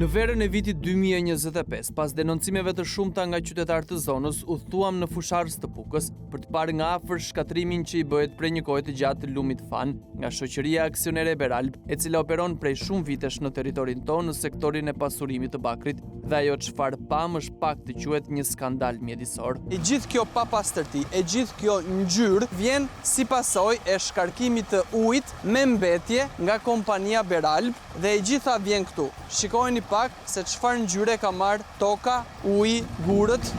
Në verën e vitit 2025, pas denoncimeve të shumta nga qytetarë të zonës, u thuam në fusharës të Pukës për të parë nga afër shkatrimin që i bëhet prej një kohe të gjatë të lumit Fan nga shoqëria aksionere Beralb, e cila operon prej shumë vitesh në territorin tonë në sektorin e pasurimit të bakrit, dhe ajo çfarë pam është pak të quhet një skandal mjedisor. E gjithë kjo papastërti, e gjithë kjo ngjyrë vjen si pasojë e shkarkimit të ujit me mbetje nga kompania Beralb dhe e gjitha vjen këtu. Shikojeni pak se çfarë ngjyre ka marrë toka, uji, gurët.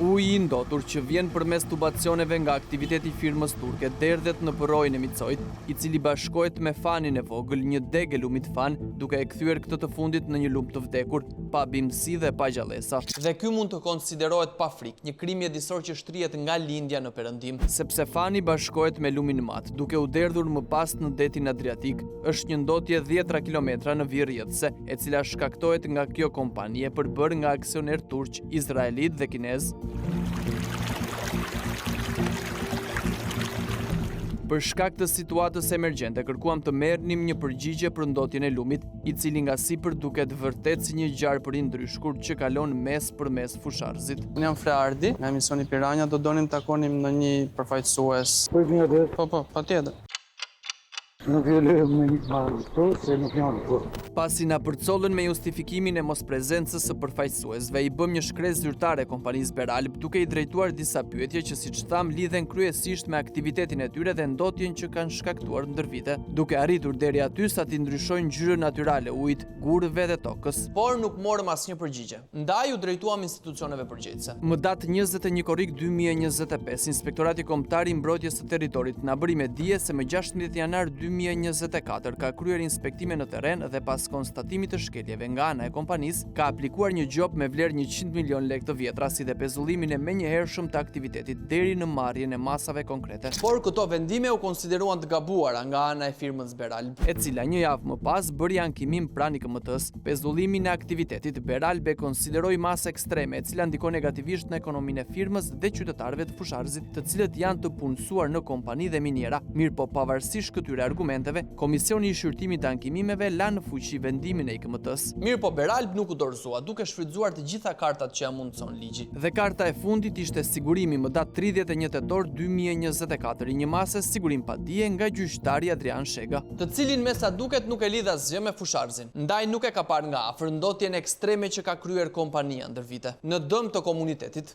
Uji i ndotur që vjen përmes tubacioneve nga aktiviteti i firmës turke derdhet në përrojën e Micojt, i cili bashkohet me Fanin e vogël, një deg e lumit Fan, duke e kthyer këtë të fundit në një lum të vdekur, pa bimësi dhe pa gjallësa. Dhe ky mund të konsiderohet pa frikë, një krim mjedisor që shtrihet nga lindja në perëndim. Sepse Fani bashkohet me lumin mat, duke u derdhur më pas në detin Adriatik, është një ndotje 10 kilometra në vijë rrjedhëse, e cila shkaktohet nga kjo kompani e përbërë nga aksioner turq, izraelit dhe kinez. Për shkak të situatës emergjente, kërkuam të merrnim një përgjigje për ndotjen e lumit, i cili nga sipër duket vërtet si një gjarpër i ndryshkur që kalon mes për mes fusharzit. Unë jam Freardi, nga emisioni Piranja, do donim të takonim në një përfaqësues. Po, patjetër. Nuk e lejmë me një marrë këto, se nuk janë këto. Pasi na përcollën me justifikimin e mosprezencës së përfaqësuesve, i bëm një shkresë zyrtare kompanisë Beralb, duke i drejtuar disa pyetje që, siç tham, lidhen kryesisht me aktivitetin e tyre dhe ndotjen që kanë shkaktuar ndër vite, duke arritur deri aty sa t'i ndryshojnë ngjyrën natyrale ujit, gurëve dhe tokës. Por nuk morëm asnjë përgjigje. Ndaj u drejtuam institucioneve përgjegjëse. Më datë 21 korrik 2025, Inspektorati Kombëtar i Mbrojtjes së Territorit na bëri me dije se më 16 janar 2024 ka kryer inspektime në terren dhe pas konstatimit të shkeljeve nga ana e kompanisë, ka aplikuar një gjop me vlerë 100 milion lekë të vjetra, si dhe pezullimin e menjëhershëm të aktivitetit deri në marrjen e masave konkrete. Por këto vendime u konsideruan të gabuara nga ana e firmës Beralb, e cila një javë më pas bëri ankimim pranë IKMT-s. Pezullimin e aktivitetit Beralb e konsideroi masë ekstreme, e cila ndikon negativisht në ekonominë e firmës dhe qytetarëve të fusharzit, të cilët janë të punësuar në kompani dhe miniera. Mirë po, pavarësisht këtyre argumenteve, Komisioni i shqyrtimit të ankimimeve la në fuqi vendimin e IKMT-s. Mirë po, Beralb nuk u dorëzua, duke shfrytzuar të gjitha kartat që ja mundson ligji. Dhe karta e fundit ishte sigurimi më datë 31 tetor 2024 i një mase sigurim pa dije nga gjyqtari Adrian Shega, të cilin me sa duket nuk e lidh asgjë me fusharzin. Ndaj nuk e ka parë nga afër ndotjen ekstreme që ka kryer kompania ndër vite, në dëm të komunitetit.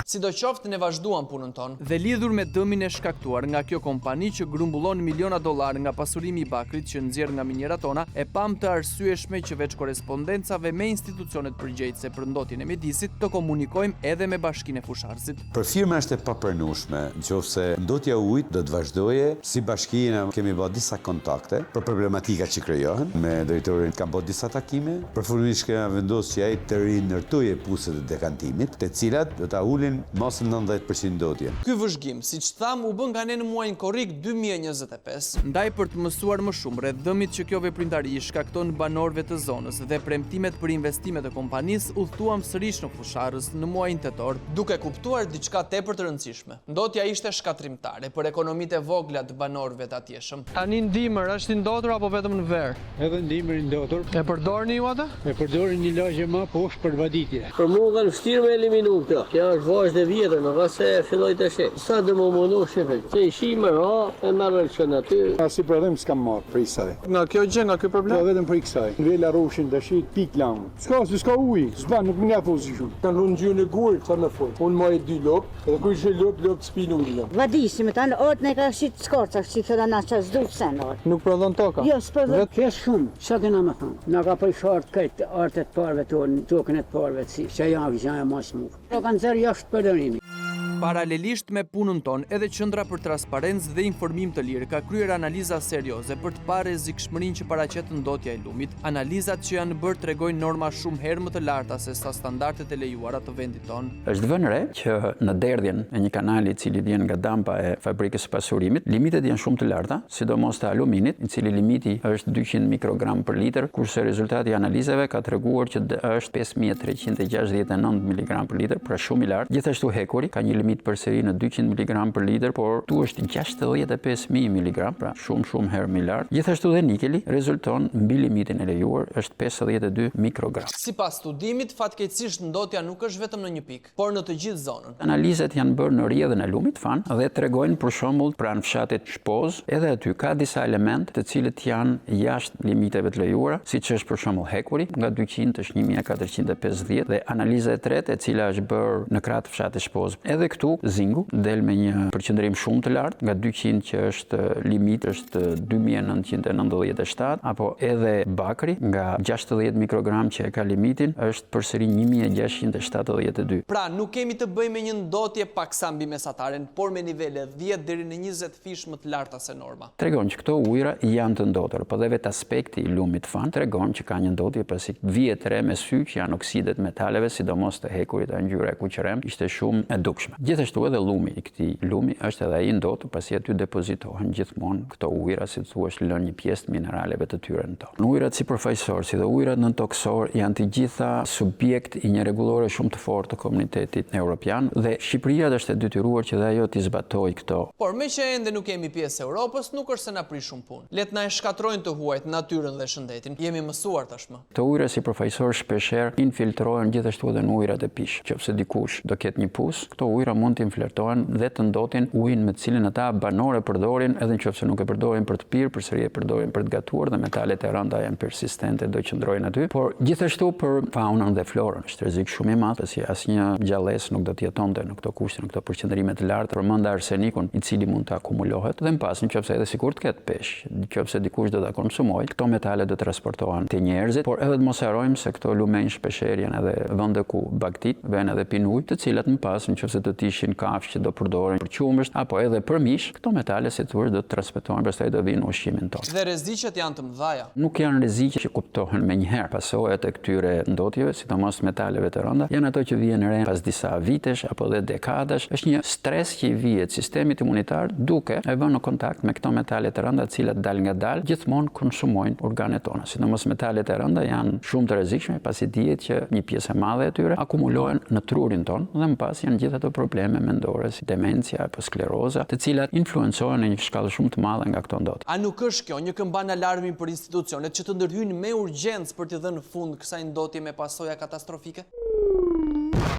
Sidoqoftë ne vazhduam punën tonë. Dhe lidhur me dëmin e shkaktuar nga kjo kompani që grumbullon miliona dollar nga pasurimi i bakrit që nxjerr nga minierat tona, e pam të arsyeshme që veç korespondencave me institucionet përgjegjëse për ndotjen e mjedisit të komunikojmë edhe me Bashkinë e Fusharzit. Për firma është e papranueshme, nëse ndotja e ujit do të vazhdojë, si bashkia kemi bërë disa kontakte për problematika që krijohen, me drejtorin kam bërë disa takime, përfundimisht kemi vendosur që ai të rinërtojë puset e dekantimit, të cilat do ta ulin mosë 90% ndotje. Ky vëzhgim, siç tham, u bën nga ne në muajin korrik 2025. Ndaj për të mësuar më shumë rreth dëmit që kjo veprimtari shkakton banorëve të zonës dhe premtimet për investimet e kompanisë, udhëtuam sërish në Fusharës në muajin tetor, duke kuptuar diçka tepër të rëndësishme. Ndotja ishte shkatrimtare për ekonomitë e vogla të banorëve të atjeshëm. Tani ndimër është i ndotur apo vetëm në verë? Edhe ndimër i ndotur. E përdorni ju atë? E përdorni një lagje më poshtë për vaditje. Për mua kanë vështirë me eliminu këtë. Kjo është vazhde vjetër, në vase filloj të sheh. Sa dhe më mundu shefe, që i shime ra, e marrë që në ty. Si prodhim s'kam marrë për i kësaj. Nga kjo gjë, nga kjo problem? Po vetëm për i kësaj. Në vela roshin të shit, pik lamë. S'ka uj, s'ba, nuk më nga thosi shumë. Kanë runë gjyrë në gurë, sa në fund. Unë maj 2 lopë, edhe kuj që lopë të spinu një. Vadishim, të anë otë ne ka shit skorca, që këta na që zdu pësen orë. Nuk prodhon toka? Jo, s'prodhon. Kes shumë, sa kena me thonë. Nga ka për shartë këtë artet parve tonë, tokën e parve të si, që janë mas mu. Kanë zërë jashtë përdorimi. Paralelisht me punën tonë, edhe Qendra për Transparencë dhe Informim të Lirë ka kryer analiza serioze për të parë rrezikshmërinë që paraqet ndotja e lumit. Analizat që janë bërë tregojnë norma shumë herë më të larta se sa standardet e lejuara të vendit tonë. Është vënë re që në derdhjen e një kanali i cili vjen nga dampa e fabrikës së pasurimit, limitet janë shumë të larta, sidomos të aluminit, i cili limiti është 200 mikrogram për litër, kurse rezultati i analizave ka treguar që është 5369 mg për litër, pra shumë i lartë. Gjithashtu hekuri ka një limit limit përsëri në 200 mg për litër, por tu është 65.000 mg, pra shumë herë më lart. Gjithashtu dhe nikeli rezulton mbi limitin e lejuar, është 52 mikrogram. Sipas studimit, fatkeqësisht ndotja nuk është vetëm në një pikë, por në të gjithë zonën. Analizat janë bërë në rrjedhën e lumit fan dhe tregojnë për shembull pranë fshatit Shpoz, edhe aty ka disa elementë të cilët janë jashtë limiteve të lejuara, siç është për shembull hekuri nga 200 është 1450 dhe analiza e tretë e cila është bërë në krah të fshatit Shpoz. Edhe këtu zingu del me një përqendrim shumë të lartë, nga 200 që është limit është 2997, apo edhe bakri nga 60 mikrogram që e ka limitin është përsëri 1672. Pra, nuk kemi të bëjmë me një ndotje paksa mbi mesataren, por me nivele 10 deri në 20 fish më të larta se norma. Tregon që këto ujëra janë të ndotur, po dhe vetë aspekti i lumit fan tregon që ka një ndotje pasi vihet re me sy që janë oksidet metaleve, sidomos të hekurit e ngjyra e kuqërem, ishte shumë e dukshme. Gjithashtu edhe lumi i këtij lumi është edhe ai ndotur pasi aty depozitohen gjithmonë këto ujëra, si thua, lënë një pjesë të mineraleve të tyre në tokë. Ujërat sipërfaqësor si dhe ujërat nëntoksor janë të gjitha subjekt i një rregullore shumë të fortë të komunitetit evropian dhe Shqipëria është e detyruar që dhe ajo t'i zbatojë këto. Por me që ende nuk jemi pjesë e Europës, nuk është se na prish shumë punë. Le të na e shkatrojnë të huajt natyrën dhe shëndetin. Jemi mësuar tashmë. Këto ujëra sipërfaqësor shpeshherë infiltrohen gjithashtu edhe në ujërat e pishë. Nëse dikush do ketë një pus, këto ujëra mund të infiltrohen dhe të ndotin ujin me të cilin ata banore përdorin, edhe nëse nuk e përdorin për të pirë, përsëri e përdorin për të gatuar dhe metalet e rënda janë persistente, do qëndrojnë aty. Por gjithashtu për faunën dhe florën është rrezik shumë i madh, pasi asnjë gjallës nuk do të jetonte në këto kushte, në këto përqendrime të larta, përmend arsenikun i cili mund të akumulohet dhe më pas nëse edhe sikur të ketë peshë, nëse dikush do ta konsumojë, këto metale do të transportohen te njerëzit, por edhe të mos harrojmë se këto lumenj shpeshherë janë edhe vende ku baktit vënë edhe pinuj, të cilat më pas nëse do të ishin kafshë që do përdoren për qumësht apo edhe për mish, këto metale si thua do të transportohen, pastaj do vinë në ushqimin tonë. Dhe rreziqet janë të mëdha. Nuk janë rreziqe që kuptohen menjëherë. Pasojat e këtyre ndotjeve, sidomos metaleve të rënda, janë ato që vijnë re pas disa vitesh apo dhe dekadash. Është një stres që i vihet sistemit imunitar duke e vënë në kontakt me këto metale të rënda, të cilat dal ngadalë gjithmonë konsumojnë organet tona. Sidomos metalet e rënda janë shumë të rrezikshme, pasi dihet që një pjesë e madhe e tyre akumulohen në trurin ton dhe më pas janë gjithë ato probleme mendore si demencia apo skleroza, të cilat influencohen në një shkallë shumë të madhe nga këto ndotje. A nuk është kjo një këmban alarmi për institucionet që të ndërhyjnë me urgjencë për t'i dhënë fund kësaj ndotje me pasoja katastrofike?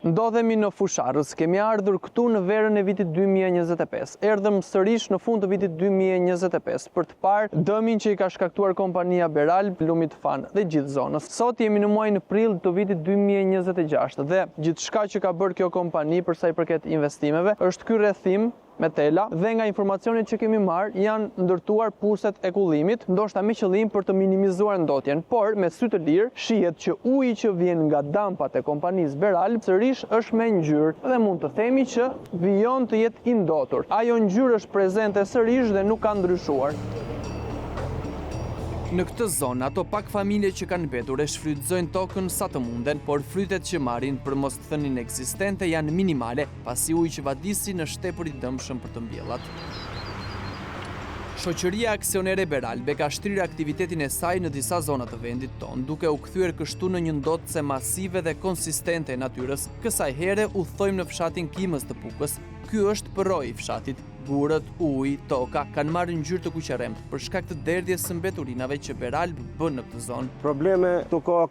Ndodhemi në Fusharës, kemi ardhur këtu në verën e vitit 2025. Erdhëm sërish në fund të vitit 2025 për të parë dëmin që i ka shkaktuar kompania Beralb, lumit fan dhe gjithë zonës. Sot jemi në muajin prill të vitit 2026 dhe gjithçka që ka bërë kjo kompani për sa i përket investimeve është ky rrethim me tela dhe nga informacionet që kemi marrë janë ndërtuar puset e kullimit, ndoshta me qëllim për të minimizuar ndotjen, por me sy të lirë shihet që uji që vjen nga dampat e kompanisë Beralb sërish është me ngjyrë dhe mund të themi që vijon të jetë i ndotur. Ajo ngjyrë është prezente sërish dhe nuk ka ndryshuar. Në këtë zonë, ato pak familje që kanë mbetur e shfrytëzojnë tokën sa të munden, por frytet që marrin për mos të thënë ineksistente janë minimale, pasi uji që vadisi në shtepër i dëmshëm për të mbjellat. Shoqëria aksionere Beralb ka shtrirë aktivitetin e saj në disa zona të vendit tonë, duke u kthyer kështu në një ndotëse masive dhe konsistente e natyrës. Kësaj here u thojmë në fshatin Kimës të Pukës. Ky është përroj i fshatit. Gurët, uji, toka kanë marrë ngjyrë të kuqeremt për shkak të derdhjes së mbeturinave që Beralb bën në këtë zonë. Probleme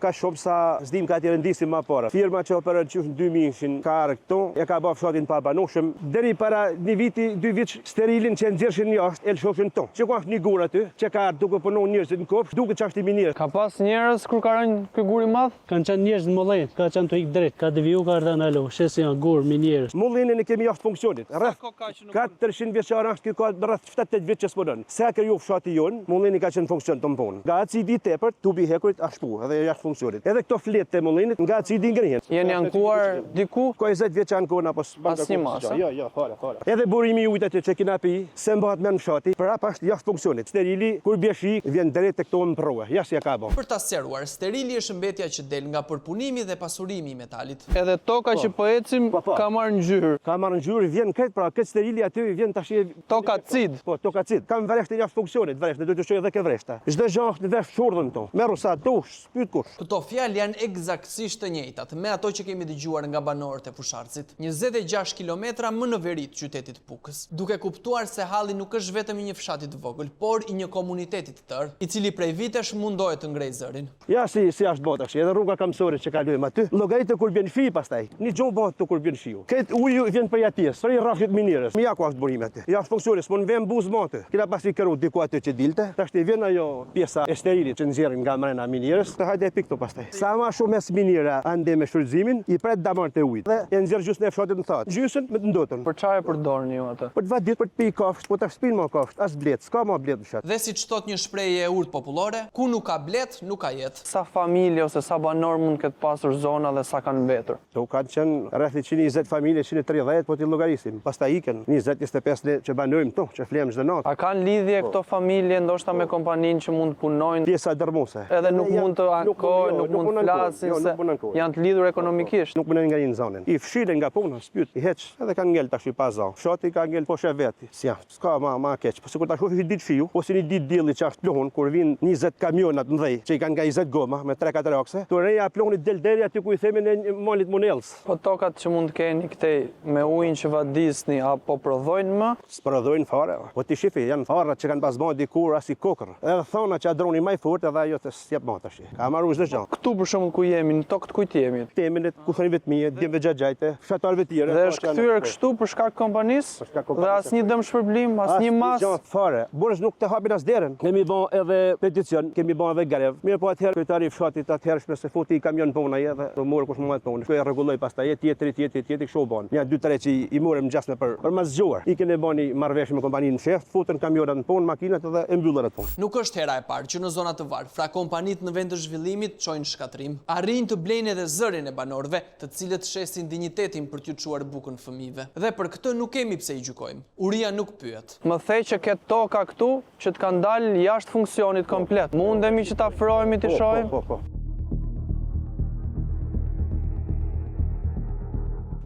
ka shumë sa s'dim ka të rendisim më parë. Firma që operon që në 2000 ka arë këtu, e ka bërë fshatin pa banueshëm. Deri para një viti, 2 vit sterilin që nxjerrshin jashtë, el shofshin këtu. Që ka një gur aty, që ka duke punuar njerëz në kopsh, duke çashti minierë. Ka pas njerëz kur ka rënë ky gur i madh? Kanë qenë njerëz në mollën, ka qenë të ik drejt, ka deviju ka ardhën alo, shesi janë gur minierë. Mollënin e kemi jashtë funksionit. Rreth 400 vjeçar është kjo ka rreth 7-8 vjet që s'punon. Sa ka ju fshati jon, mollini ka qenë funksion të punë. Nga acidi tepër, tubi hekurit ashtu shpu, edhe jashtë funksionit. Edhe këto fletë të mollinit nga acidi ngrihen. Jeni ankuar diku? Ka 20 vjet që ankuar apo asnjë mas. Jo, fare. Edhe burimi i ujit aty që kena pi, se mbahet me në fshati, prap është jashtë funksionit. Sterili kur bie shi vjen drejt tek këto në provë. Jashtë ja ka bë. Për ta sqaruar, sterili është mbetja që del nga përpunimi dhe pasurimi i metalit. Edhe toka që po ecim ka marrë ngjyrë. Ka marrë ngjyrë, vjen këtë, pra këtë sterili aty vjen tash Toka cid. Po, toka cid. Kam vreshtin jashtë funksionit, vreshtin, do të shoj edhe ke vreshta. Çdo gjë është në vesh shurdhën këto. Merru sa dush, spyt kush. Këto fjalë janë eksaktësisht të njëjtat me ato që kemi dëgjuar nga banorët e Fusharësit. 26 kilometra më në veri të qytetit Pukës, duke kuptuar se halli nuk është vetëm i një fshati të vogël, por i një komuniteti të tërë, i cili prej vitesh mundohet të ngrej zërin. Ja si është bota tash, edhe rruga Kamësorit që kalojmë aty. Llogaritë kur bën fi pastaj. Një gjë bëhet kur bën shiu. Këtë uji vjen për atjes, për rrafshit minierës. Ja ku është burimi aty. Ja funksionis, po në vend buz motë. Kena pasi këru diku aty që dilte. Tash të vjen ajo pjesa e sterilit që nxjerrin nga mrena minierës. Të hajde pikë këtu pastaj. Sa më shumë mes miniera ande me shfrytëzimin, i pret damart e ujit. Dhe e nxjerr gjysmë e fshatit në thatë. Gjysën me të ndotën. Për çfarë përdorni ju atë? Për të vadit, për të pi kafsh, po ta shpin më kafsh, as blet, s'ka më blet në fshat. Dhe siç thot një shprehje e urtë popullore, ku nuk ka blet, nuk ka jetë. Sa familje ose sa banor mund këtë pasur zona dhe sa kanë mbetur? To kanë qenë rreth 120 familje, 130, po ti llogarisim. Pastaj ikën 20-25 që banojmë këtu, që flem çdo natë. A kanë lidhje këto familje ndoshta me kompaninë që mund të punojnë? Pjesa dërmuese. Edhe nuk mund të ankojnë, nuk mund të flasin se janë të lidhur ekonomikisht. Nuk punojnë nga një zonën. I fshilen nga puna, spyt, i heq, edhe kanë ngel tash i pa zon. Fshati ka ngel po shef veti. Si ja, s'ka ma keq. Po sikur ta shohësh një ditë fiu, ose një ditë dielli që është pluhun, kur vin 20 kamionat të mëdhej, që i kanë nga 20 goma me 3-4 akse, to reja plonit del deri aty ku i themin në malit Monells. Po tokat që mund të keni këtej me ujin që vadisni apo prodhojnë më? S'prodhojnë fare. Po ti shifi, janë arrat që kanë pas bën dikur as i kokër. Edhe thona që droni më fort edhe ajo të sjep më tash. Ka marrë çdo gjë. Këtu për shembull ku jemi, në tokë të kujt jemi? Temin ku thoni vetëm, djemve xhaxhajte, fshatarëve të tjerë. Dhe është kthyer kështu për shkak kompanisë? Dhe asnjë dëm shpërblim, asnjë mas. Fare. Burrës nuk të hapin as derën. Kemi bën edhe peticion, kemi bën edhe grev. Mirë po atëherë kryetari i fshatit atëherë se futi kamion puna edhe do morë kush më punë. Shkoi rregulloi pastaj tjetri kështu bën. Ja 2-3 që i morëm gjasme për mazgjuar. I keni bëni marrëveshje me kompaninë shef, futën kamionat në punë, makinat edhe e mbyllën atë punë. Nuk është hera e parë që në zona të varfra kompanitë në vend të zhvillimit çojnë shkatrim. Arrin të blejnë edhe zërin e banorëve, të cilët shesin dinjitetin për t'ju çuar bukën fëmijëve. Dhe për këtë nuk kemi pse i gjykojmë. Uria nuk pyet. Më thej që këtë toka këtu që të kanë dalë jashtë funksionit komplet. Mundemi që ta afrohemi të shohim? Po.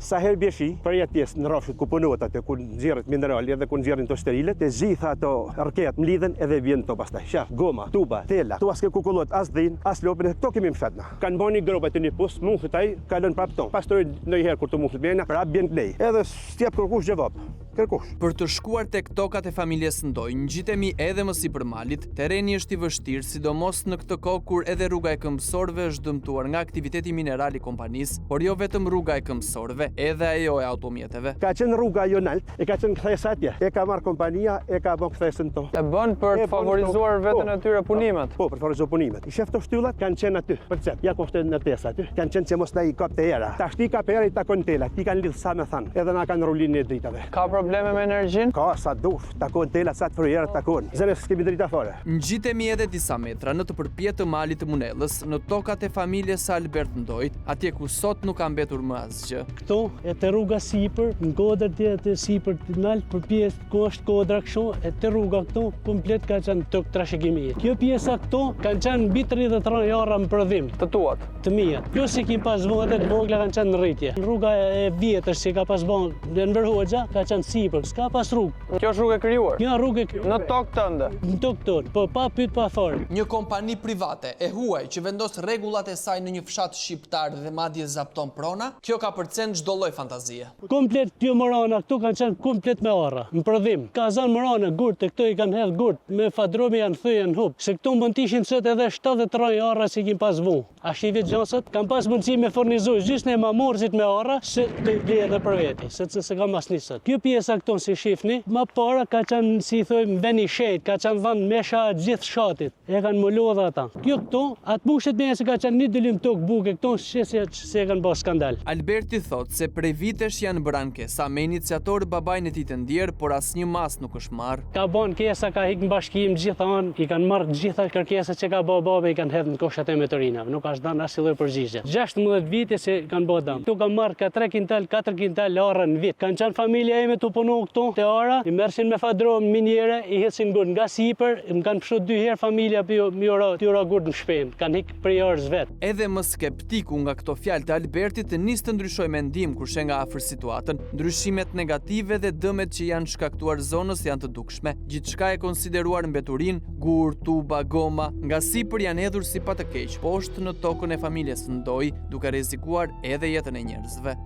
Sa herë bie shi, për jetës në rrafshit ku punohet atë, ku nxjerrin minerali edhe ku nxjerrin to sterilet, të gjitha ato rreket mlidhen edhe vjen to pastaj. Shaf, goma, tuba, tela. Tu as ke kukullot, as dhin, as lopën, këto kemi mfshatna. Kan bëni gropa të një pus, mundhet ai kalon prap ton. Pastaj ndonjëherë kur të mundhet bjena, prap bjen nej. Edhe stjep kërkush gjevap. Kërkush. Për të shkuar tek tokat e familjes Ndoj, ngjitemi edhe më sipër malit. Terreni është i vështirë, sidomos në këtë kohë kur edhe rruga e këmbësorëve është dëmtuar nga aktiviteti mineral i kompanisë, por jo vetëm rruga e këmbësorëve, edhe ajo e automjeteve. Ka qenë rruga jo nalt, e ka qenë kthesa atje. E ka marr kompania, e ka bën kthesën to. E bën për të favorizuar veten e tyre punimet. Po, për favorizuar punimet. I shef të shtyllat kanë qenë aty. Për çet, ja kushtet në tesa aty. Kanë qenë që mos na i kapte era. Tash ti ka pera i takon tela, ti kanë lidh sa më than. Edhe na kanë rulinë e dritave. Ka probleme me energjinë? Ka sa dush, takon tela sa të fryrë takon. Zëre s'kemi drita fare. Ngjitemi edhe disa metra në të përpjet të malit të Munellës, në tokat e familjes Albert Ndojt, atje ku sot nuk ka mbetur më asgjë. Këto e të rruga sipër, në kodër të sipër të nalt, për pjesë ku është kodra kështu, e të rruga këto komplet ka qenë tokë trashëgimie. Kjo pjesa këto kanë qenë mbi 33 jara në prodhim. Të tuat? Të mia. Plus që kim pas vënë të vogla kanë qenë në rritje. Rruga e vjetër që ka pas bën në Enver Hoxha ka qenë sipër, s'ka pas rrugë. Kjo është rrugë e krijuar? Kjo rrugë në tokë tënde. Në tokë tonë, po pa pyet pa fare. Një kompani private e huaj që vendos rregullat e saj në një fshat shqiptar dhe madje zapton prona, kjo ka përcen çdo lloj fantazie. Komplet kjo morana këtu kanë qenë komplet me arra, në prodhim. Ka zënë morana gurt, e këto i kanë hedh gurt, me fadromi janë thyen hub. Se këtu mund të ishin sot edhe 73 arra që kim pas vu. A shivit gjansat, kam pas mundësi me furnizu gjysmë e mamorzit me arra, se të vli edhe për veti, se kam asnjë sot. Kjo pjesa këtu si shifni, më para ka qenë si thojmë veni shet, ka qenë dhënë mesha gjithë shatit. E kanë mulu edhe ata. Kjo këtu, atë bushet me se ka qenë një dilim tok buke këtu, se kanë bërë skandal. Alberti thot se prej vitesh janë bërë ankesa me iniciator babajnë e tij të ndjer, por asnjë mas nuk është marrë. Ka bën kesa, ka hik në bashkim gjithë anë, i kanë marrë gjitha kërkesat që ka bërë baba, i kanë hedhë në koshat e motorinave. Nuk është dhënë asnjë lloj përgjigje. 16 vite se kanë bërë dëm. Tu kanë marrë ka 3 kintal, 4 kintal arra në vit. Kanë qenë familja ime tu këtu punu këtu, te ara, i mershin me fadromë minjere, i hecin gurë nga sipër, më kanë pështu 2 herë familja t'ju ra gurë në shpenë, kanë hikë prej orës vetë. Edhe më skeptiku nga këto fjalë të Albertit nis të ndryshoj mendim kur she nga afër situatën. Ndryshimet negative dhe dëmet që janë shkaktuar zonës janë të dukshme. Gjithçka e konsideruar mbeturin, gur, tuba, goma, nga sipër janë hedhur si pa të keq poshtë në tokën e familjes Ndoj, duke rrezikuar edhe jetën e njerëzve.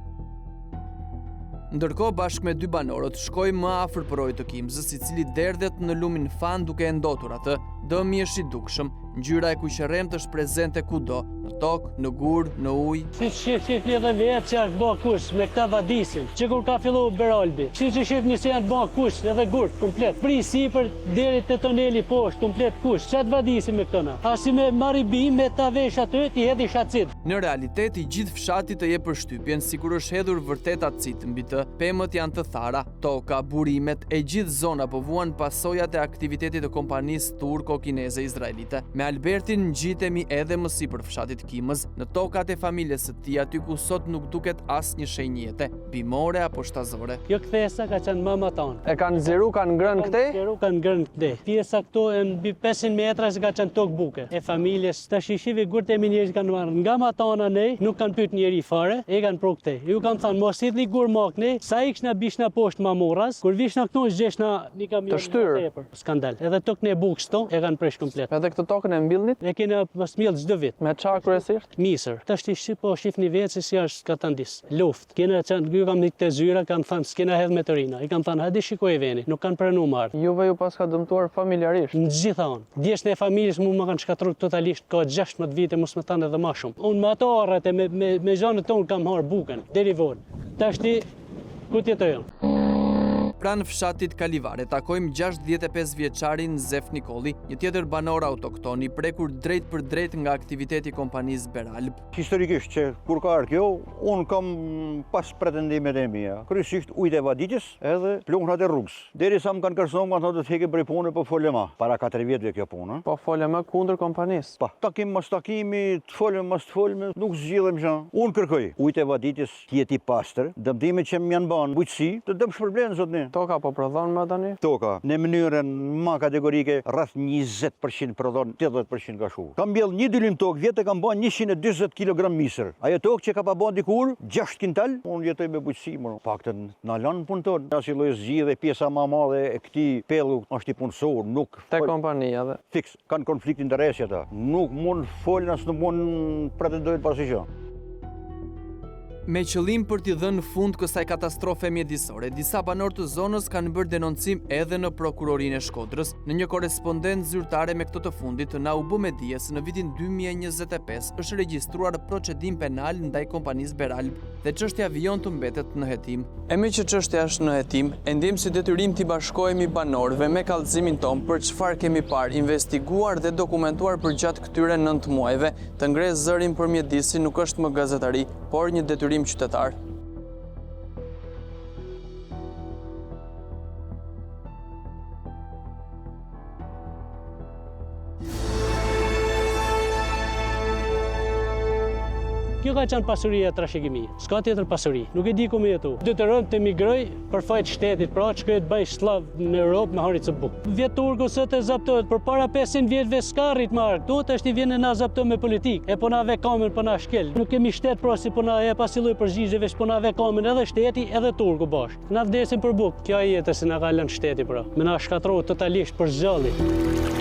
Ndërkohë, bashkë me 2 banorët, shkoi më afër porojit të Kimzës, i cili derdhet në lumin fan duke e ndotur atë. Dëmi është i dukshëm, ngjyra e kuqërremtë është prezente kudo, në tokë, në gur, në ujë. Si shifni edhe vetë që është bërë kush me këta vadisin, që kur ka fillu Beralbi. Si që shifni se janë bërë kush edhe gurt, komplet. Pri sipër deri te toneli poshtë, komplet kush. Çat vadisin me këtona. A si me marri bim me ta vesh aty, ti hedhi shacit. Në realitet, i gjithë fshati të jep përshtypjen sikur është hedhur vërtet acid mbi të. Pemët janë të thara, toka, burimet, e gjithë zona po vuan pasojat e aktivitetit të kompanisë turko-kineze izraelite. Me Albertin ngjitemi edhe më sipër fshatit Kimës, në tokat e familjes së tij, aty ku sot nuk duket asnjë shenjë jete, bimore apo shtazore. Kjo kthesa ka qenë mama tonë. E kanë nxjerru, kanë ngrënë këtej? Nxjerru kanë ngrënë këtej. Pjesa këto e mbi 500 metra që ka qenë tokë buke. E familjes tash shivi gurt e minjerë kanë marrë nga matana ne, nuk kanë pyet njeri fare, e kanë pru këtej. Ju kam thënë mos idhni gur makne, sa ikshna bishna poshtë mamurras, kur vishna këtu zgjeshna një kamion të shtyr. Skandal. Edhe tokën e bukës këto e kanë presh komplet. Edhe këtë tokën e mbillnit? E kena smjell çdo vit. Me çfarë kryesisht? Misër. Tash ti shifni vetë se si është katandis. Luft. Kena qenë ju kam nik të zyra, kanë thënë s'kena hedh meteorina. I kanë thënë hajde shikoj veni, nuk kanë pranuar marr. Juve ju pas ka dëmtuar familjarisht. Në gjitha anë. Djeshtën e familjes mu më kanë shkatruar totalisht, ka 16 vite, mos më thanë edhe më shumë. Unë me ato arrat e me zhanët tonë kam harë bukën, deri vonë. Tash ti ku t'jetojnë? Pranë fshatit Kalivare takojmë 65 vjeçarin Zef Nikoli, një tjetër banor autokton i prekur drejt për drejt nga aktiviteti i kompanisë Beralb. Historikisht që kur ka ardhur kjo, unë kam pas pretendimet e mia. Kryesisht ujët e vaditjes edhe pluhnat e rrugës. Derisa më kanë kërcënuar, më thonë të heqë prej punë, po folëm para 4 vjetëve kjo punë. Po folëm kundër kompanisë. Po, takim mos takimi, të folëm mos të folëm, nuk zgjidhem gjë. Unë kërkoj ujët e vaditjes të jetë i pastër, dëmtimet që më janë bën bujqësi, të dëm shpërblen zotni. Toka po prodhon më tani? Toka, në mënyrën më kategorike, rreth 20% prodhon, 80% ka shu. Kam mbjell një dylim tokë, vjetë kam bën 140 kg misër. Ajo tokë që ka pa bën dikur 6 kintal, unë jetoj me bujqësi, më paktën na lën punën tonë. Asi lloj zgjidhje pjesa më e madhe e këtij pellu është i punësor, nuk te kompania dhe fiks kanë konflikt interesi ata. Nuk mund folën as nuk mund pretendojnë pas asgjë. Me qëllim për t'i dhënë fund kësaj katastrofe mjedisore, disa banorë të zonës kanë bërë denoncim edhe në prokurorinë e Shkodrës. Në një korrespondencë zyrtare me këtë të fundit, na u bë me dije se në vitin 2025 është regjistruar procedim penal ndaj kompanisë Beralb dhe çështja vijon të mbetet në hetim. E me që çështja është në hetim, e ndjejmë si detyrim t'i bashkohemi banorëve me kallëzimin ton për çfarë kemi parë, investiguar dhe dokumentuar përgjatë këtyre 9 muajve. Të ngre zërin për mjedisin nuk është më gazetari, por një detyrim qytetar. Kjo ka qenë pasuria e trashëgimia. S'ka tjetër pasuri. Nuk e di ku më jetu. Detyrojmë të emigroj për fajt shtetit, pra që këtë bëj slav në Europë me harit së buk. Vjet turku sot e zaptohet, për para 500 vjetëve s'ka rrit marrë. Tu të është i vjen na zapto me politikë. E po na ve kamen, po na shkel. Nuk kemi shtet pra si po na e pasilloj përgjigjeve, po na ve kamen edhe shteti edhe turku bashkë. Na vdesin për buk. Kjo jetë se na ka lënë shteti pra. Me na shkatroi totalisht për zgjalli.